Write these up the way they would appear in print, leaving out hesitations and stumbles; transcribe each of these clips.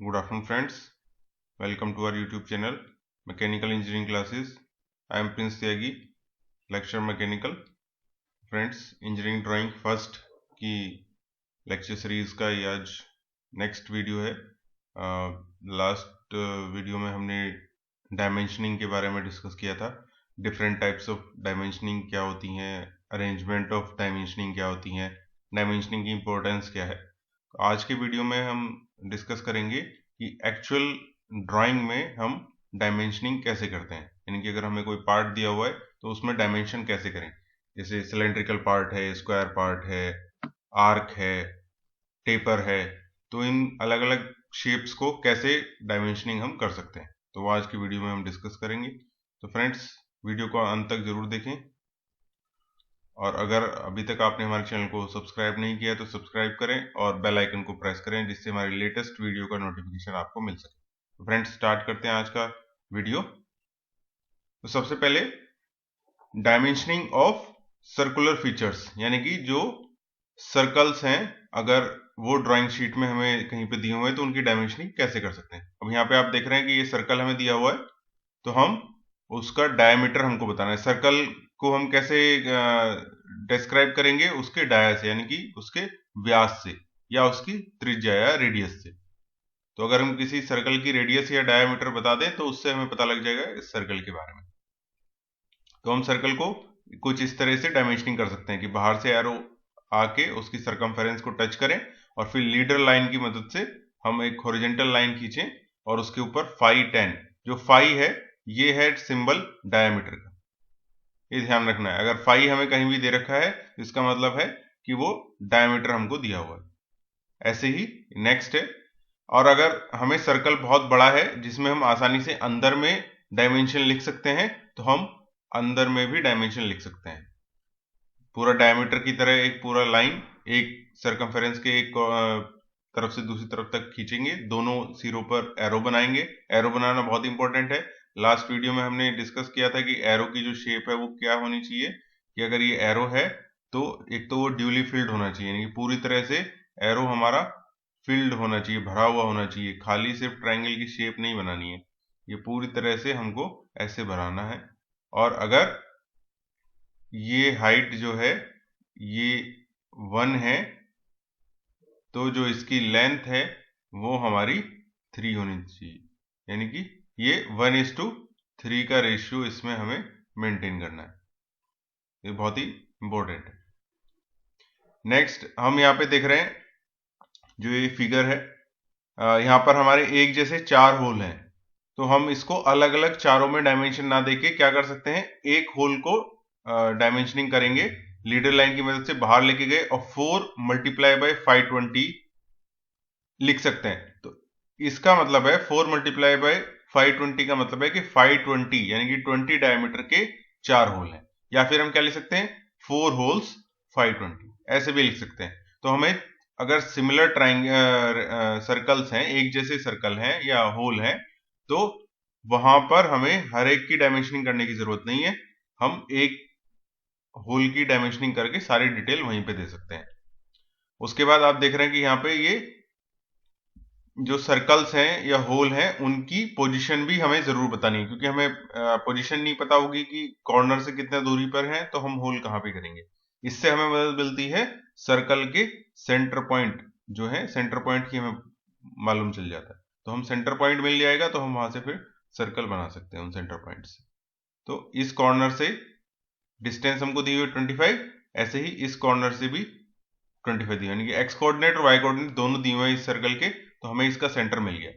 Good afternoon, friends. Welcome to our YouTube channel, Mechanical Engineering Classes. I am Prince Tyagi, lecturer Mechanical. Friends, engineering drawing first की lecture series का ये आज next video है। Last video में हमने dimensioning के बारे में डिस्कस किया था। डिफरेंट टाइप्स ऑफ डायमेंशनिंग क्या होती हैं, अरेंजमेंट ऑफ डायमेंशनिंग क्या होती हैं, डायमेंशनिंग की इम्पोर्टेंस क्या है। तो आज के वीडियो में हम डिस्कस करेंगे कि एक्चुअल ड्राइंग में हम डायमेंशनिंग कैसे करते हैं, यानी कि अगर हमें कोई पार्ट दिया हुआ है तो उसमें डायमेंशन कैसे करें। जैसे सिलेंड्रिकल पार्ट है, स्क्वायर पार्ट है, आर्क है, टेपर है, तो इन अलग अलग शेप्स को कैसे डायमेंशनिंग हम कर सकते हैं, तो वो आज की वीडियो में हम डिस्कस करेंगे। तो फ्रेंड्स, वीडियो को अंत तक जरूर देखें, और अगर अभी तक आपने हमारे चैनल को सब्सक्राइब नहीं किया तो सब्सक्राइब करें और बेल आइकन को प्रेस करें, जिससे हमारी लेटेस्ट वीडियो का नोटिफिकेशन आपको मिल सके। तो फ्रेंड्स, स्टार्ट करते हैं आज का वीडियो। तो सबसे पहले डायमेंशनिंग ऑफ सर्कुलर फीचर्स, यानी कि जो सर्कल्स हैं, अगर वो ड्राइंग शीट में हमें कहीं पे दिए हुए हैं तो उनकी डायमेंशनिंग कैसे कर सकते हैं। अब यहाँ पे आप देख रहे हैं कि ये सर्कल हमें दिया हुआ है, तो हम उसका डायमीटर हमको बताना है। सर्कल को हम कैसे डिस्क्राइब करेंगे? उसके डाया से, यानी कि उसके व्यास से या उसकी त्रिज्या या रेडियस से। तो अगर हम किसी सर्कल की रेडियस या डायमीटर बता दें तो उससे हमें पता लग जाएगा इस सर्कल के बारे में। तो हम सर्कल को कुछ इस तरह से डायमेंशनिंग कर सकते हैं कि बाहर से एरो आके उसकी सरकमफेरेंस को टच करें और फिर लीडर लाइन की मदद से हम एक हॉरिजॉन्टल लाइन खींचें और उसके ऊपर फाई 10, जो फाई है ये है सिंबल डायमीटर का, ये ध्यान रखना है। अगर फाई हमें कहीं भी दे रखा है तो इसका मतलब है कि वो डायमीटर हमको दिया हुआ है। ऐसे ही नेक्स्ट है, और अगर हमें सर्कल बहुत बड़ा है जिसमें हम आसानी से अंदर में डायमेंशन लिख सकते हैं तो हम अंदर में भी डायमेंशन लिख सकते हैं। पूरा डायमीटर की तरह एक पूरा लाइन एक सरकमफेरेंस के एक तरफ से दूसरी तरफ तक खींचेंगे, दोनों सिरों पर एरो बनाएंगे। एरो बनाना बहुत इंपॉर्टेंट है। लास्ट वीडियो में हमने डिस्कस किया था कि एरो की जो शेप है वो क्या होनी चाहिए, कि अगर ये एरो है तो एक तो वो ड्यूली फिल्ड होना चाहिए, यानी कि पूरी तरह से एरो हमारा फिल्ड होना चाहिए, भरा हुआ होना चाहिए। खाली सिर्फ ट्रायंगल की शेप नहीं बनानी है, ये पूरी तरह से हमको ऐसे भराना है। और अगर ये हाइट जो है ये 1 है तो जो इसकी लेंथ है वो हमारी 3 होनी चाहिए, यानी कि ये 1:3 का रेशियो इसमें हमें मेंटेन करना है। ये बहुत ही इंपॉर्टेंट है। नेक्स्ट हम यहाँ पे देख रहे हैं जो ये फिगर है, यहाँ पर हमारे एक जैसे 4 होल हैं, तो हम इसको अलग अलग चारों में डायमेंशन ना देके क्या कर सकते हैं, एक होल को डायमेंशनिंग करेंगे, लीडर लाइन की मदद से बाहर लेके गए और 4 मल्टीप्लाई बाय 520 लिख सकते हैं। तो इसका मतलब है 4 मल्टीप्लाई बाय 520 का मतलब है कि 520 यानी कि 20 डायमीटर के 4 होल हैं, या फिर हम क्या लिख सकते हैं 4 होल्स 520, ऐसे भी लिख सकते हैं। तो हमें अगर सिमिलर सर्कल्स हैं, एक जैसे सर्कल हैं या होल हैं, तो वहां पर हमें हर एक की डायमेंशनिंग करने की जरूरत नहीं है, हम एक होल की डायमेंशनिंग करके सारी डिटेल वहीं पे दे सकते हैं। उसके बाद आप देख रहे हैं कि यहाँ पे ये जो सर्कल्स हैं या होल हैं उनकी पोजीशन भी हमें जरूर बतानी है, क्योंकि हमें पोजीशन नहीं पता होगी कि कॉर्नर से कितने दूरी पर है तो हम होल कहाँ पे करेंगे। इससे हमें मदद मिलती है सर्कल के सेंटर पॉइंट, जो है सेंटर पॉइंट की हमें मालूम चल जाता है, तो हम सेंटर पॉइंट मिल जाएगा तो हम वहां से फिर सर्कल बना सकते हैं उन सेंटर पॉइंट से। तो इस कॉर्नर से डिस्टेंस हमको दी हुई 25, ऐसे ही इस कॉर्नर से भी 25 दिया, यानी कि एक्स कोऑर्डिनेट और वाई कोऑर्डिनेट दोनों दिए हुए हैं इस सर्कल के, तो हमें इसका सेंटर मिल गया।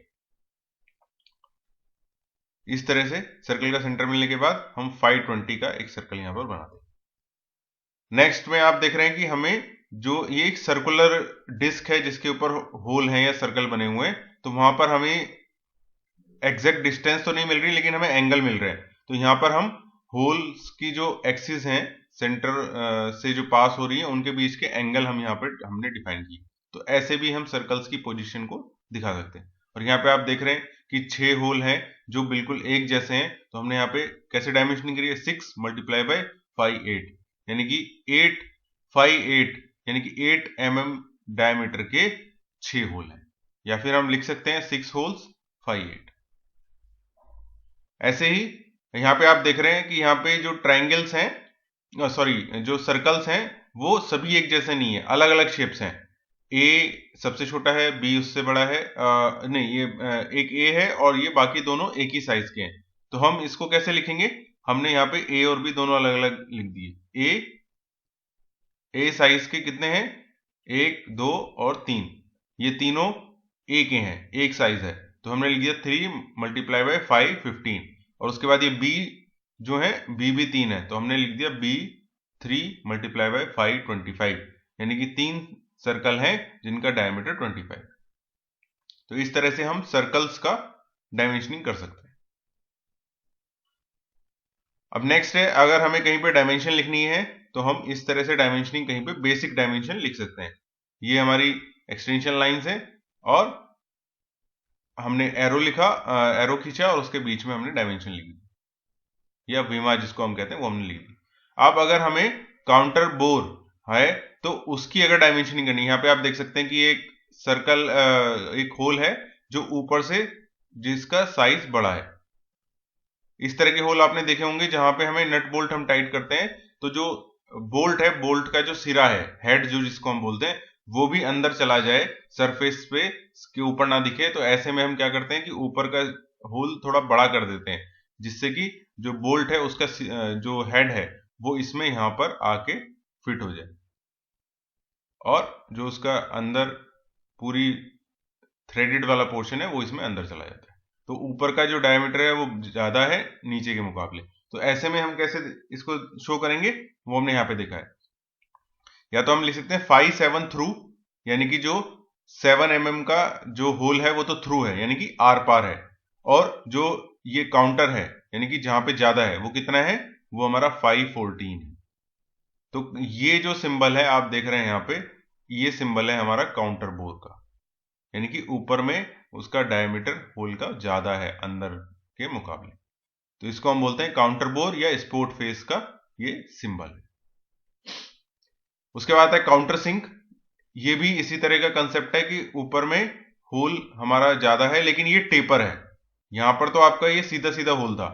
इस तरह से सर्कल का सेंटर मिलने के बाद हम 520 का एक सर्कल यहां पर बना दें। नेक्स्ट में आप देख रहे हैं कि हमें जो ये एक सर्कुलर डिस्क है जिसके ऊपर होल है या सर्कल बने हुए हैं, तो वहां पर हमें एग्जैक्ट डिस्टेंस तो नहीं मिल रही लेकिन हमें एंगल मिल रहे हैं। तो यहां पर हम होल्स की जो एक्सिस हैं सेंटर से जो पास हो रही है उनके बीच के एंगल हम यहाँ पर हमने डिफाइन किए। तो ऐसे भी हम सर्कल्स की पोजीशन को दिखा सकते हैं। और यहाँ पे आप देख रहे हैं कि 6 होल हैं जो बिल्कुल एक जैसे हैं, तो हमने यहाँ पे कैसे डायमेंशनिंग करी है, 6 मल्टीप्लाई बाय 5 8, यानी कि 8 5 8 यानी कि 8 mm डायमीटर के 6 होल हैं। या फिर हम लिख सकते हैं 6 होल्स 5 8। ऐसे ही यहाँ पे आप देख रहे हैं कि यहाँ पे जो ट्राइंगल्स हैं, सॉरी जो सर्कल्स हैं, वो सभी एक जैसे नहीं है, अलग अलग शेप्स हैं। ए सबसे छोटा है, बी उससे बड़ा है, नहीं ये एक ए है और ये बाकी दोनों एक ही साइज के हैं। तो हम इसको कैसे लिखेंगे? हमने यहाँ पे ए और बी दोनों अलग अलग लिख दिए। ए साइज के कितने हैं? 1 2 और 3, ये तीनों ए के हैं, एक साइज है, तो हमने लिख दिया 3 मल्टीप्लाई बाय 5 15। और उसके बाद ये बी जो है, बी भी 3 है, तो हमने लिख दिया बी 3 मल्टीप्लाई बाय 5 25, यानी कि 3 सर्कल हैं जिनका डायमीटर 25। तो इस तरह से हम सर्कल्स का डायमेंशनिंग कर सकते हैं। अब नेक्स्ट है, अगर हमें कहीं पे डायमेंशन लिखनी है तो हम इस तरह से डायमेंशनिंग कहीं पे बेसिक डायमेंशन लिख सकते हैं। ये हमारी एक्सटेंशन लाइंस है और हमने एरो लिखा, एरो खींचा और उसके बीच में हमने डायमेंशन लिखी, या विमा जिसको हम कहते हैं वो हमने लिख दी। अब अगर हमें काउंटर बोर है तो उसकी अगर डायमेंशनिंग करनी है, यहाँ पे आप देख सकते हैं कि एक सर्कल, एक होल है जो ऊपर से जिसका साइज बड़ा है। इस तरह के होल आपने देखे होंगे जहां पे हमें नट बोल्ट हम टाइट करते हैं, तो जो बोल्ट है, बोल्ट का जो सिरा है, हेड जो जिसको हम बोलते हैं, वो भी अंदर चला जाए, सरफेस पे के ऊपर ना दिखे। तो ऐसे में हम क्या करते हैं कि ऊपर का होल थोड़ा बड़ा कर देते हैं, जिससे कि जो बोल्ट है उसका जो हेड है वो इसमें यहां पर आके फिट हो जाए और जो उसका अंदर पूरी थ्रेडेड वाला पोर्शन है वो इसमें अंदर चला जाता है। तो ऊपर का जो डायमीटर है वो ज्यादा है नीचे के मुकाबले। तो ऐसे में हम कैसे इसको शो करेंगे वो हमने यहाँ पे देखा है। या तो हम लिख सकते हैं 5 7 थ्रू, यानी कि जो 7 mm का जो होल है वो तो थ्रू है, यानी कि आर पार है, और जो ये काउंटर है यानी कि जहां पे ज्यादा है वो कितना है, वो हमारा 5 14 है। तो ये जो सिंबल है आप देख रहे हैं यहाँ पे, ये सिंबल है हमारा काउंटर बोर का, यानी कि ऊपर में उसका डायमीटर होल का ज्यादा है अंदर के मुकाबले। तो इसको हम बोलते हैं काउंटर बोर या स्पोर्ट फेस का ये सिंबल है। उसके बाद है काउंटर सिंक। ये भी इसी तरह का कंसेप्ट है कि ऊपर में होल हमारा ज्यादा है लेकिन ये टेपर है। यहां पर तो आपका ये सीधा सीधा होल था,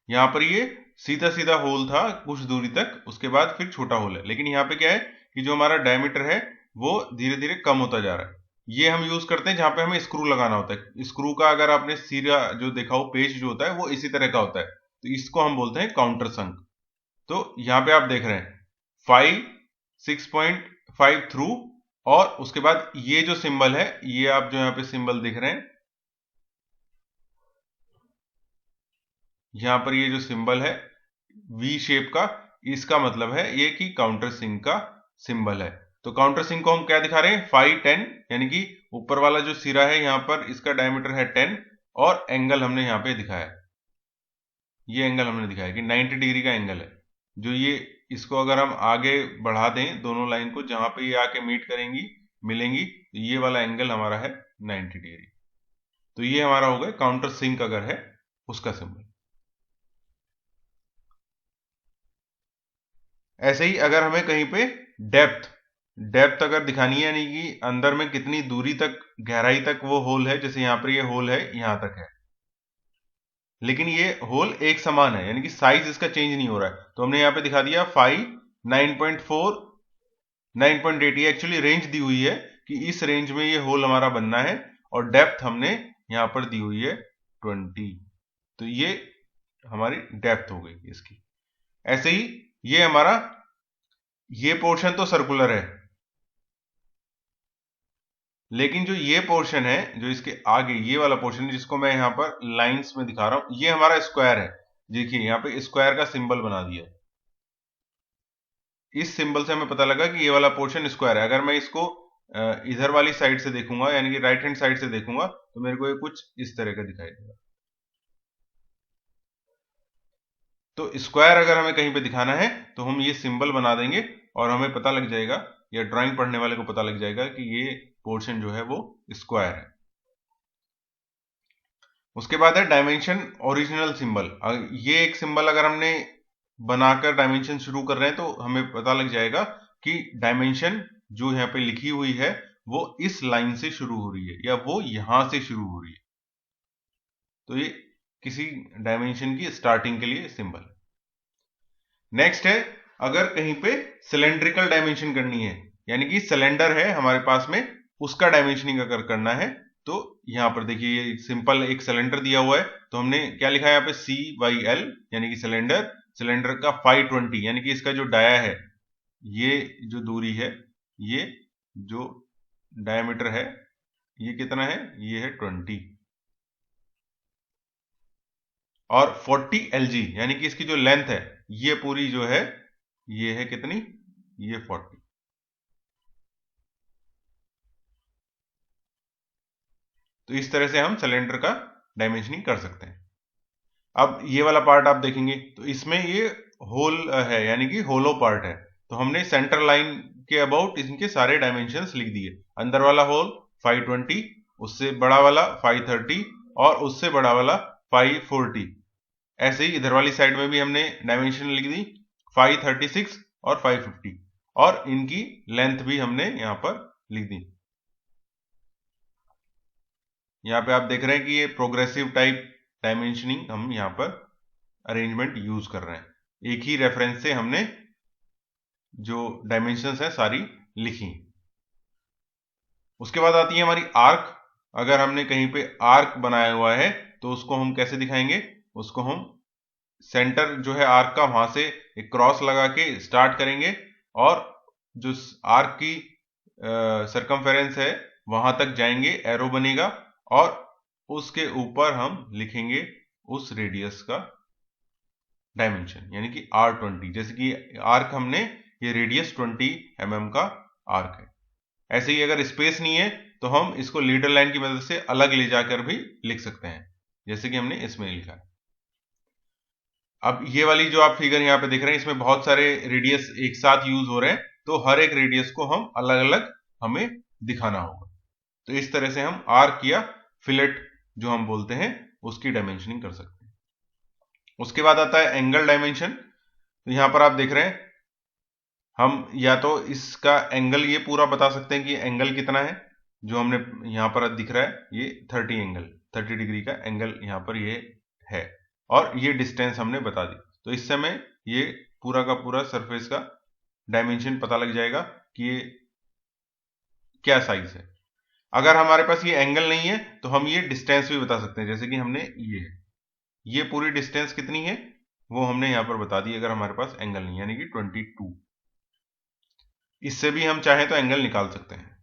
यहां पर ये सीधा सीधा होल था कुछ दूरी तक, उसके बाद फिर छोटा होल है। लेकिन यहाँ पे क्या है कि जो हमारा डायमीटर है वो धीरे धीरे कम होता जा रहा है। ये हम यूज करते हैं जहां पे हमें स्क्रू लगाना होता है। स्क्रू का अगर आपने सिरा जो देखा हो, पेच जो होता है वो इसी तरह का होता है, तो इसको हम बोलते हैं काउंटर संक। तो यहाँ पे आप देख रहे हैं 5 6.5 थ्रू, और उसके बाद ये जो सिंबल है, ये आप जो यहाँ पे सिंबल दिख रहे हैं, यहां पर ये जो सिंबल है वी शेप का, इसका मतलब है ये कि काउंटर सिंक का सिंबल है। तो काउंटर सिंक को हम क्या दिखा रहे हैं, 5 10, यानी कि ऊपर वाला जो सिरा है यहां पर इसका डायमीटर है 10, और एंगल हमने यहां पे दिखाया, ये एंगल हमने दिखाया कि 90 डिग्री का एंगल है। जो ये इसको अगर हम आगे बढ़ा दें दोनों लाइन को, जहां पे ये आके मीट करेंगी मिलेंगी, तो ये वाला एंगल हमारा है 90 डिग्री। तो ये हमारा हो गया काउंटर सिंक अगर है उसका सिंबल। ऐसे ही अगर हमें कहीं पे डेप्थ अगर दिखानी है, यानी कि अंदर में कितनी दूरी तक, गहराई तक वो होल है, जैसे यहां पर ये होल है यहां तक है, लेकिन ये होल एक समान है, यानी कि साइज इसका चेंज नहीं हो रहा है, तो हमने यहां पे दिखा दिया 5 9.4 9.8। ये एक्चुअली रेंज दी हुई है कि इस रेंज में ये होल हमारा बनना है, और डेप्थ हमने यहां पर दी हुई है 20। तो ये हमारी डेप्थ हो गई इसकी। ऐसे ही ये हमारा ये पोर्शन तो सर्कुलर है, लेकिन जो ये पोर्शन है, जो इसके आगे ये वाला पोर्शन है जिसको मैं यहां पर लाइंस में दिखा रहा हूं, ये हमारा स्क्वायर है। देखिए यहां पे स्क्वायर का सिंबल बना दिया। इस सिंबल से हमें पता लगा कि ये वाला पोर्शन स्क्वायर है। अगर मैं इसको इधर वाली साइड से देखूंगा, यानी कि राइट हैंड साइड से देखूंगा, तो मेरे को ये कुछ इस तरह का दिखाई देगा। तो स्क्वायर अगर हमें कहीं पे दिखाना है तो हम ये सिंबल बना देंगे और हमें पता लग जाएगा, या ड्राइंग पढ़ने वाले को पता लग जाएगा कि ये पोर्शन जो है वो स्क्वायर है। उसके बाद है डायमेंशन ओरिजिनल सिंबल। ये एक सिंबल अगर हमने बनाकर डायमेंशन शुरू कर रहे हैं तो हमें पता लग जाएगा कि डायमेंशन जो यहाँ पे लिखी हुई है वो इस लाइन से शुरू हो रही है या वो यहां से शुरू हो रही है। तो ये किसी डायमेंशन की स्टार्टिंग के लिए सिंबल है। नेक्स्ट है, अगर कहीं पे सिलेंड्रिकल डायमेंशन करनी है, यानी कि सिलेंडर है हमारे पास में, उसका डायमेंशनिंग अगर करना है, तो यहां पर देखिए ये सिंपल एक सिलेंडर दिया हुआ है, तो हमने क्या लिखा है यहाँ पे CYL, यानी कि सिलेंडर का 520, यानी कि इसका जो डाया है, ये जो दूरी है, ये जो डायमीटर है, ये कितना है, ये है 20, और 40 LG, यानी कि इसकी जो लेंथ है, ये पूरी जो है, ये है कितनी, ये 40। तो इस तरह से हम सिलेंडर का डायमेंशनिंग कर सकते हैं। अब ये वाला पार्ट आप देखेंगे तो इसमें ये होल है, यानी कि होलो पार्ट है, तो हमने सेंटर लाइन के अबाउट इनके सारे डायमेंशंस लिख दिए। अंदर वाला होल 520, उससे बड़ा वाला 530 और उससे बड़ा वाला 540। ऐसे ही इधर वाली साइड में भी हमने डायमेंशन लिख दी 536 और 550, और इनकी लेंथ भी हमने यहां पर लिख दी। यहाँ पे आप देख रहे हैं कि ये प्रोग्रेसिव टाइप डायमेंशनिंग हम यहाँ पर अरेंजमेंट यूज कर रहे हैं। एक ही रेफरेंस से हमने जो डायमेंशंस हैं सारी लिखी। उसके बाद आती है हमारी आर्क। अगर हमने कहीं पे आर्क बनाया हुआ है तो उसको हम कैसे दिखाएंगे, उसको हम सेंटर जो है आर्क का, वहां से एक क्रॉस लगा के स्टार्ट करेंगे और जो आर्क की सरकमफेरेंस है वहां तक जाएंगे, एरो बनेगा, और उसके ऊपर हम लिखेंगे उस रेडियस का डायमेंशन, यानी कि R20। जैसे कि आर्क हमने, ये रेडियस 20 mm का आर्क है। ऐसे ही अगर स्पेस नहीं है तो हम इसको लीडर लाइन की मदद से अलग ले जाकर भी लिख सकते हैं, जैसे कि हमने इसमें लिखा है। अब ये वाली जो आप फिगर यहाँ पे देख रहे हैं, इसमें बहुत सारे रेडियस एक साथ यूज हो रहे हैं, तो हर एक रेडियस को हम अलग अलग हमें दिखाना होगा। तो इस तरह से हम आर्क या फिलेट जो हम बोलते हैं उसकी डायमेंशनिंग कर सकते हैं। उसके बाद आता है एंगल डायमेंशन। तो यहां पर आप देख रहे हैं, हम या तो इसका एंगल ये पूरा बता सकते हैं कि एंगल कितना है, जो हमने यहां पर दिख रहा है, ये 30 डिग्री का एंगल यहां पर ये है, और ये डिस्टेंस हमने बता दी। तो इस समय ये पूरा का पूरा सरफेस का डायमेंशन पता लग जाएगा कि ये क्या साइज है। अगर हमारे पास ये एंगल नहीं है तो हम ये डिस्टेंस भी बता सकते हैं, जैसे कि हमने ये पूरी डिस्टेंस कितनी है वो हमने यहां पर बता दी, अगर हमारे पास एंगल नहीं, यानी कि 22। इससे भी हम चाहें तो एंगल निकाल सकते हैं,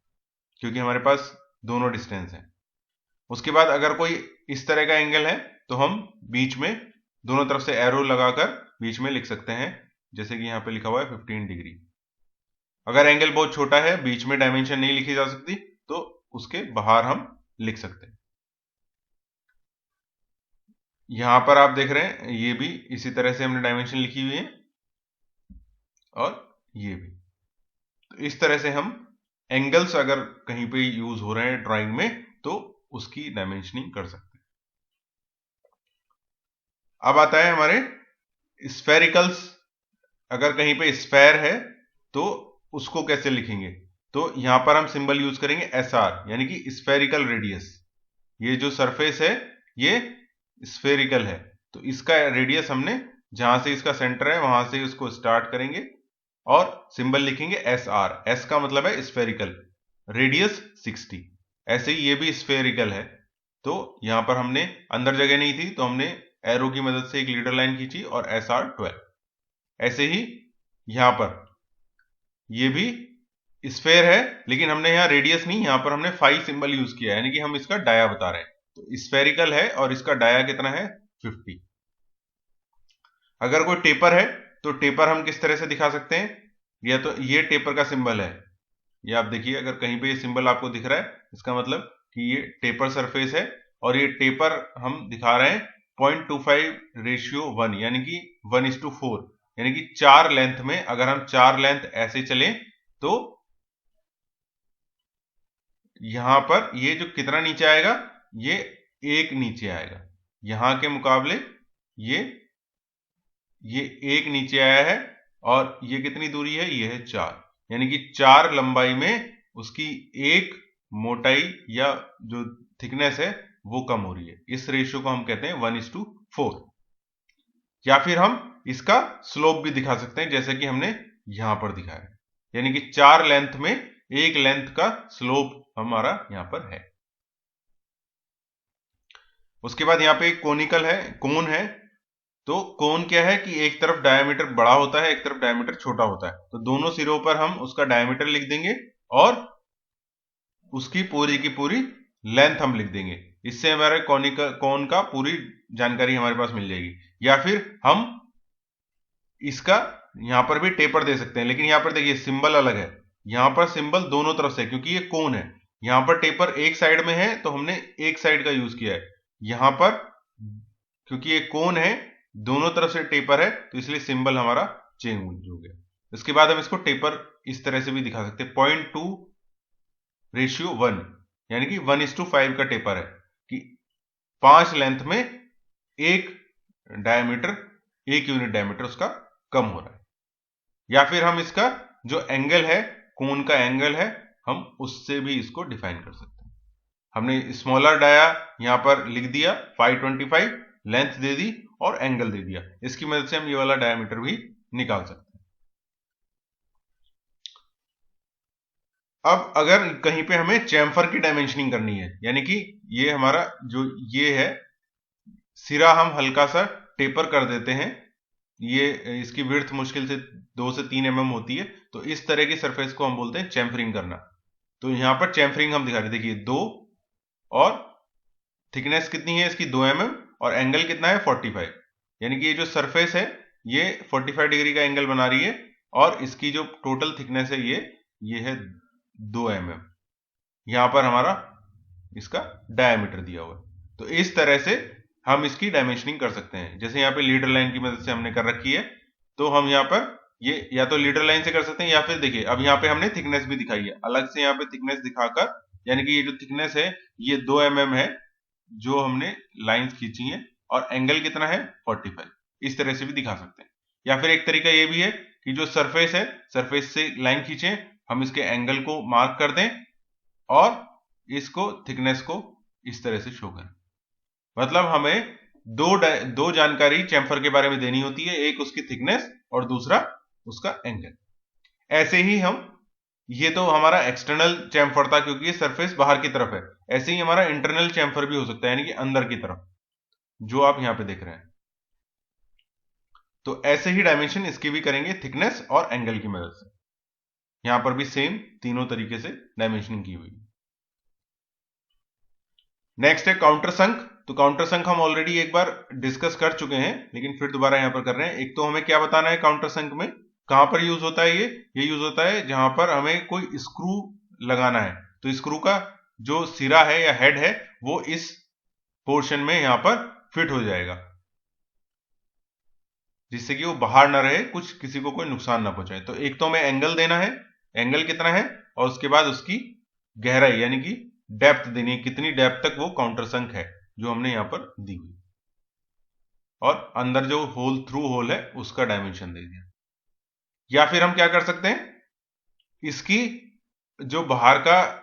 क्योंकि हमारे पास दोनों डिस्टेंस है। उसके बाद अगर कोई इस तरह का एंगल है तो हम बीच में दोनों तरफ से एरो लगाकर बीच में लिख सकते हैं, जैसे कि यहां पे लिखा हुआ है 15 डिग्री। अगर एंगल बहुत छोटा है, बीच में डायमेंशन नहीं लिखी जा सकती, तो उसके बाहर हम लिख सकते हैं। यहां पर आप देख रहे हैं ये भी इसी तरह से हमने डायमेंशन लिखी हुई है, और ये भी। तो इस तरह से हम एंगल्स अगर कहीं पे यूज हो रहे हैं ड्राइंग में तो उसकी डायमेंशनिंग कर सकते हैं। अब आता है हमारे स्फेरिकल्स। अगर कहीं पे स्फेयर है तो उसको कैसे लिखेंगे, तो यहां पर हम सिंबल यूज करेंगे SR, यानी कि स्फेरिकल रेडियस। ये जो सरफेस है ये स्फेरिकल है, तो इसका रेडियस हमने जहां से इसका सेंटर है वहां से उसको स्टार्ट करेंगे और सिंबल लिखेंगे SR। S का मतलब है स्फेरिकल, रेडियस 60। ऐसे ही ये भी स्फेरिकल है, तो यहां पर हमने अंदर जगह नहीं थी तो हमने एरो की मदद से एक लीडर लाइन खींची और SR 12। ऐसे ही यहां पर ये भी स्फेयर है, लेकिन हमने यहां रेडियस नहीं, यहां पर हमने 5 सिंबल यूज किया है, यानी कि हम इसका डाया बता रहे हैं। तो स्फेरिकल है और इसका डाया कितना है 50। अगर कोई टेपर है तो टेपर हम किस तरह से दिखा सकते हैं, या तो ये टेपर का सिंबल है, ये आप देखिए अगर कहीं पे ये सिंबल आपको दिख रहा है, इसका मतलब कि ये टेपर सरफेस है, और ये टेपर हम दिखा रहे हैं 0.25:1, यानी कि 1:4, यानी कि 4 लेंथ में। अगर हम 4 लेंथ ऐसे चलें तो यहां पर ये जो कितना नीचे आएगा, ये 1 नीचे आएगा, यहां के मुकाबले ये 1 नीचे आया है, और ये कितनी दूरी है, ये है 4, यानी कि 4 लंबाई में उसकी एक मोटाई या जो थिकनेस है वो कम हो रही है। इस रेशियो को हम कहते हैं 1:4। या फिर हम इसका स्लोप भी दिखा सकते हैं जैसे कि हमने यहां पर दिखाया, यानी कि 4 लेंथ में एक लेंथ का स्लोप हमारा यहां पर है। उसके बाद यहां पे एक कोनिकल है, कोन है। तो कोन क्या है कि एक तरफ डायमीटर बड़ा होता है, एक तरफ डायमीटर छोटा होता है। तो दोनों सिरों पर हम उसका डायमीटर लिख देंगे और उसकी पूरी की पूरी लेंथ हम लिख देंगे। इससे हमारे कोन का पूरी जानकारी हमारे पास मिल जाएगी। या फिर हम इसका यहां पर भी टेपर दे सकते हैं, लेकिन यहां पर देखिए सिंबल अलग है। यहां पर सिंबल दोनों तरफ से, क्योंकि ये कोन है। यहां पर टेपर एक साइड में है तो हमने एक साइड का यूज किया है। यहां पर क्योंकि ये कोन है, दोनों तरफ से टेपर है, तो इसलिए सिंबल हमारा चेंज हो गया। इसके बाद हम इसको टेपर इस तरह से भी दिखा सकते हैं, 0.2:1, यानी कि 1:5 का टेपर है कि 5 लेंथ में एक डायमीटर, एक यूनिट डायमीटर उसका कम हो रहा है। या फिर हम इसका जो एंगल है, कोन का एंगल है, हम उससे भी इसको डिफाइन कर सकते हैं। हमने स्मॉलर डाया यहां पर लिख दिया 525, लेंथ दे दी और एंगल दे दिया। इसकी मदद से हम ये वाला डायमीटर भी निकाल सकते हैं। अब अगर कहीं पे हमें चैम्फर की डायमेंशनिंग करनी है, यानी कि ये हमारा जो ये है सिरा, हम हल्का सा टेपर कर देते हैं। ये इसकी विड्थ मुश्किल से 2 से 3 mm होती है। तो इस तरह की सरफेस को हम बोलते हैं चैम्फरिंग करना। तो यहां पर चैम्फरिंग हम दिखा रहे, देखिए 2, और थिकनेस कितनी है इसकी 2 mm, और एंगल कितना है 45। यानी कि ये जो सरफेस है ये 45 डिग्री का एंगल बना रही है, और इसकी जो टोटल थिकनेस है ये है 2 mm। यहां पर हमारा इसका डायमीटर दिया हुआ है। तो इस तरह से हम इसकी डायमेंशनिंग कर सकते हैं। जैसे यहाँ पे लीडर लाइन की मदद से हमने कर रखी है, तो हम यहाँ पर ये या तो लीडर लाइन से कर सकते हैं, या फिर देखिए अब यहाँ पे हमने थिकनेस भी दिखाई है अलग से, यहाँ पे थिकनेस दिखाकर, यानी कि ये जो थिकनेस है ये 2 mm है जो हमने लाइंस खींची है, और एंगल कितना है 45। इस तरह से भी दिखा सकते हैं। या फिर एक तरीका ये भी है कि जो सरफेस है, सरफेस से लाइन खींचे, हम इसके एंगल को मार्क कर दें और इसको थिकनेस को इस तरह से शो करें। मतलब हमें दो जानकारी चैम्फर के बारे में देनी होती है, एक उसकी थिकनेस और दूसरा उसका एंगल। ऐसे ही हम, ये तो हमारा एक्सटर्नल चैम्फर था क्योंकि ये सरफेस बाहर की तरफ है। ऐसे ही हमारा इंटरनल चैम्फर भी हो सकता है, यानी कि अंदर की तरफ, जो आप यहां पे देख रहे हैं। तो ऐसे ही डायमेंशन इसकी भी करेंगे थिकनेस और एंगल की मदद से। यहां पर भी सेम तीनों तरीके से डायमेंशनिंग की हुई। नेक्स्ट है काउंटर संक। तो काउंटर संक हम ऑलरेडी एक बार डिस्कस कर चुके हैं, लेकिन फिर दोबारा यहां पर कर रहे हैं। एक तो हमें क्या बताना है काउंटर संक में कहां पर यूज होता है। ये यूज होता है जहां पर हमें कोई स्क्रू लगाना है। तो स्क्रू का जो सिरा है या हेड है वो इस पोर्शन में यहां पर फिट हो जाएगा, जिससे कि वो बाहर ना रहे, कुछ किसी को कोई नुकसान ना पहुंचाए। तो एक तो हमें एंगल देना है, एंगल कितना है, और उसके बाद उसकी गहराई यानी कि डेप्थ देनी है, कितनी डेप्थ तक वो काउंटर संक है जो हमने यहां पर दी हुई, और अंदर जो होल, थ्रू होल है, उसका डायमेंशन दे दिया। या फिर हम क्या कर सकते हैं, इसकी जो बाहर का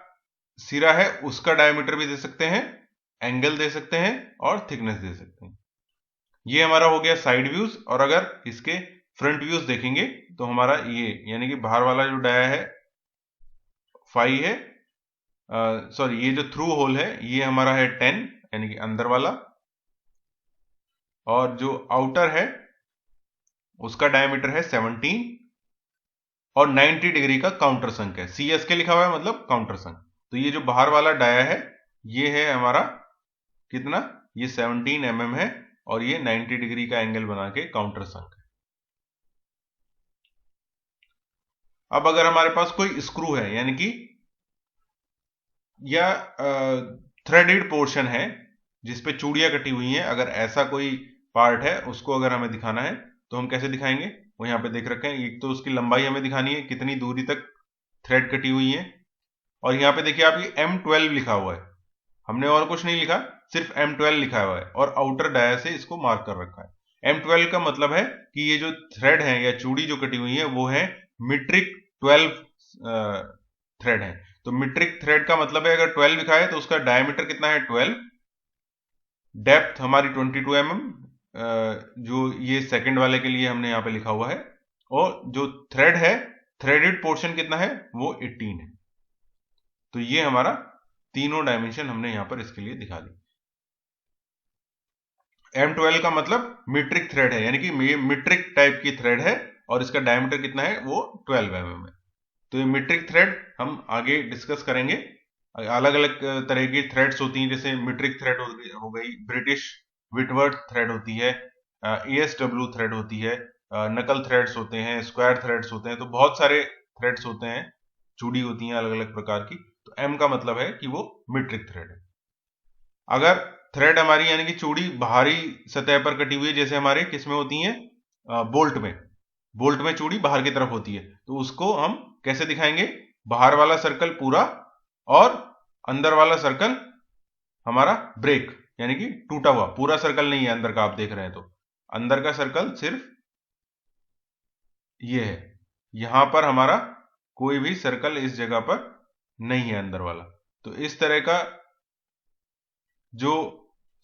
सिरा है उसका डायमीटर भी दे सकते हैं, एंगल दे सकते हैं और थिकनेस दे सकते हैं। ये हमारा हो गया साइड व्यूज। और अगर इसके फ्रंट व्यूज देखेंगे तो हमारा ये, यानी कि बाहर वाला जो डाया है 5 है, सॉरी ये जो थ्रू होल है ये हमारा है 10, यानी कि अंदर वाला, और जो आउटर है उसका डायमीटर है 17, और 90 डिग्री का काउंटर संक है। CSK लिखा हुआ है, मतलब काउंटर संक। तो ये जो बाहर वाला डाया है ये है हमारा कितना, ये 17 mm है, और ये 90 डिग्री का एंगल बना के काउंटर संक है। अब अगर हमारे पास कोई स्क्रू है, यानी कि या थ्रेडेड पोर्शन है जिसपे चूड़ियां कटी हुई हैं, अगर ऐसा कोई पार्ट है उसको अगर हमें दिखाना है तो हम कैसे दिखाएंगे, वो यहां पे देख रखे हैं। एक तो उसकी लंबाई हमें दिखानी है, कितनी दूरी तक थ्रेड कटी हुई है, और यहां पे देखिए आप ये M12 लिखा हुआ है, हमने और कुछ नहीं लिखा, सिर्फ M12 लिखा हुआ है, और आउटर डाया से इसको मार्क कर रखा है। M12 का मतलब है कि ये जो थ्रेड है या चूड़ी जो कटी हुई है वो है मीट्रिक 12 थ्रेड है। तो मीट्रिक थ्रेड का मतलब है अगर 12 लिखा है तो उसका डायमीटर कितना है 12, डेप्थ हमारी 22 mm, जो ये सेकंड वाले के लिए हमने यहाँ पे लिखा हुआ है, और जो थ्रेड है थ्रेडेड पोर्शन कितना है वो 18 है। तो ये हमारा तीनों डायमेंशन हमने यहां पर इसके लिए दिखा दी। M12 का मतलब मीट्रिक थ्रेड है, यानी कि मीट्रिक टाइप की थ्रेड है और इसका डायमीटर कितना है वो 12 mm है। तो ये मीट्रिक थ्रेड हम आगे डिस्कस करेंगे। अलग अलग तरह की थ्रेड्स होती हैं, जैसे मीट्रिक थ्रेड हो गई, ब्रिटिश विटवर्थ थ्रेड होती है, ESW थ्रेड होती है, नकल थ्रेड्स होते हैं, स्क्वायर थ्रेड्स होते हैं। तो बहुत सारे थ्रेड्स होते हैं, चूड़ी होती हैं अलग अलग प्रकार की। तो M का मतलब है कि वो मीट्रिक थ्रेड है। अगर थ्रेड हमारी यानी कि चूड़ी बाहरी सतह पर कटी हुई है, जैसे हमारे किसमें होती है बोल्ट में चूड़ी बाहर की तरफ होती है, तो उसको हम कैसे दिखाएंगे, बाहर वाला सर्कल पूरा और अंदर वाला सर्कल हमारा ब्रेक, यानी कि टूटा हुआ, पूरा सर्कल नहीं है अंदर का, आप देख रहे हैं तो अंदर का सर्कल सिर्फ ये है, यहां पर हमारा कोई भी सर्कल इस जगह पर नहीं है अंदर वाला। तो इस तरह का जो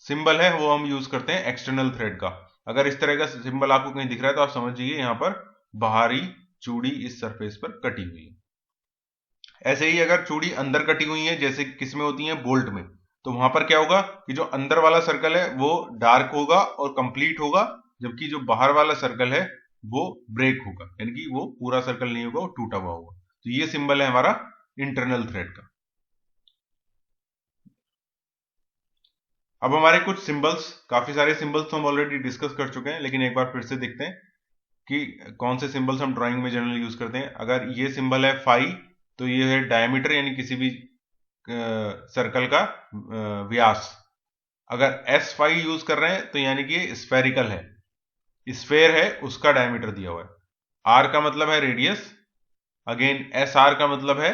सिंबल है वो हम यूज करते हैं एक्सटर्नल थ्रेड का। अगर इस तरह का सिंबल आपको कहीं दिख रहा है तो आप समझिए यहां पर बाहरी चूड़ी इस सरफेस पर कटी हुई है। ऐसे ही अगर चूड़ी अंदर कटी हुई है, जैसे किसमें होती है बोल्ट में, तो वहां पर क्या होगा कि जो अंदर वाला सर्कल है वो डार्क होगा और कंप्लीट होगा, जबकि जो बाहर वाला सर्कल है वो ब्रेक होगा, यानी कि वो पूरा सर्कल नहीं होगा, वो टूटा हुआ होगा। तो ये सिंबल है हमारा इंटरनल थ्रेड का। अब हमारे कुछ सिंबल्स, काफी सारे सिंबल्स तो हम ऑलरेडी डिस्कस कर चुके हैं, लेकिन एक बार फिर से देखते हैं कि कौन से सिंबल्स हम ड्राइंग में जनरली यूज करते हैं। अगर ये सिंबल है फाई, तो ये है डायमीटर, यानी किसी भी सर्कल का व्यास। अगर एस फाई यूज कर रहे हैं तो यानी कि ये स्फेरिकल है, स्फेयर है, उसका डायमीटर दिया हुआ है। आर का मतलब है रेडियस, अगेन एस आर का मतलब है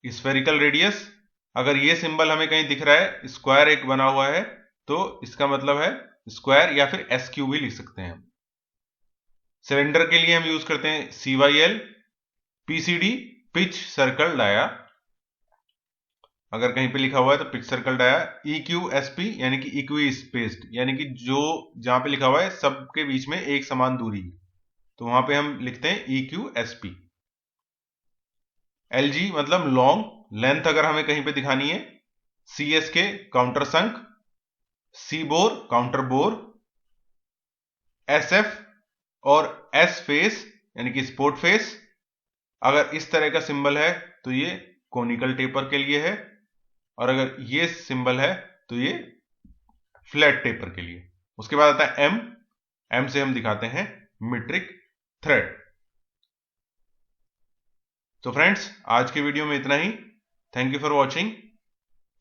स्फेरिकल रेडियस। अगर ये सिंबल हमें कहीं दिख रहा है, स्क्वायर एक बना हुआ है, तो इसका मतलब है स्क्वायर, या फिर एस क्यू भी लिख सकते हैं। सिलेंडर के लिए हम यूज करते हैं CYL, PCD pitch circle dia. अगर कहीं पे लिखा हुआ है तो पिच सर्कल डाया। EQSP यानी कि इक्वी स्पेस्ड, यानी कि जो जहां पे लिखा हुआ है सबके बीच में एक समान दूरी है, तो वहां पे हम लिखते हैं EQSP। LG मतलब लॉन्ग, लेंथ अगर हमें कहीं पे दिखानी है। CSK काउंटर संक, C bore counter bore, SF और S फेस यानी कि स्पोर्ट फेस। अगर इस तरह का सिंबल है तो ये कोनिकल टेपर के लिए है, और अगर ये सिंबल है तो ये फ्लैट टेपर के लिए। उसके बाद आता है M से हम दिखाते हैं मीट्रिक थ्रेड। तो फ्रेंड्स, आज के वीडियो में इतना ही। Thank you for watching.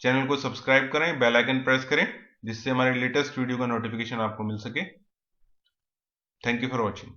Channel को सब्सक्राइब करें, बेल आइकन प्रेस करें, जिससे हमारे लेटेस्ट वीडियो का नोटिफिकेशन आपको मिल सके। Thank you for watching.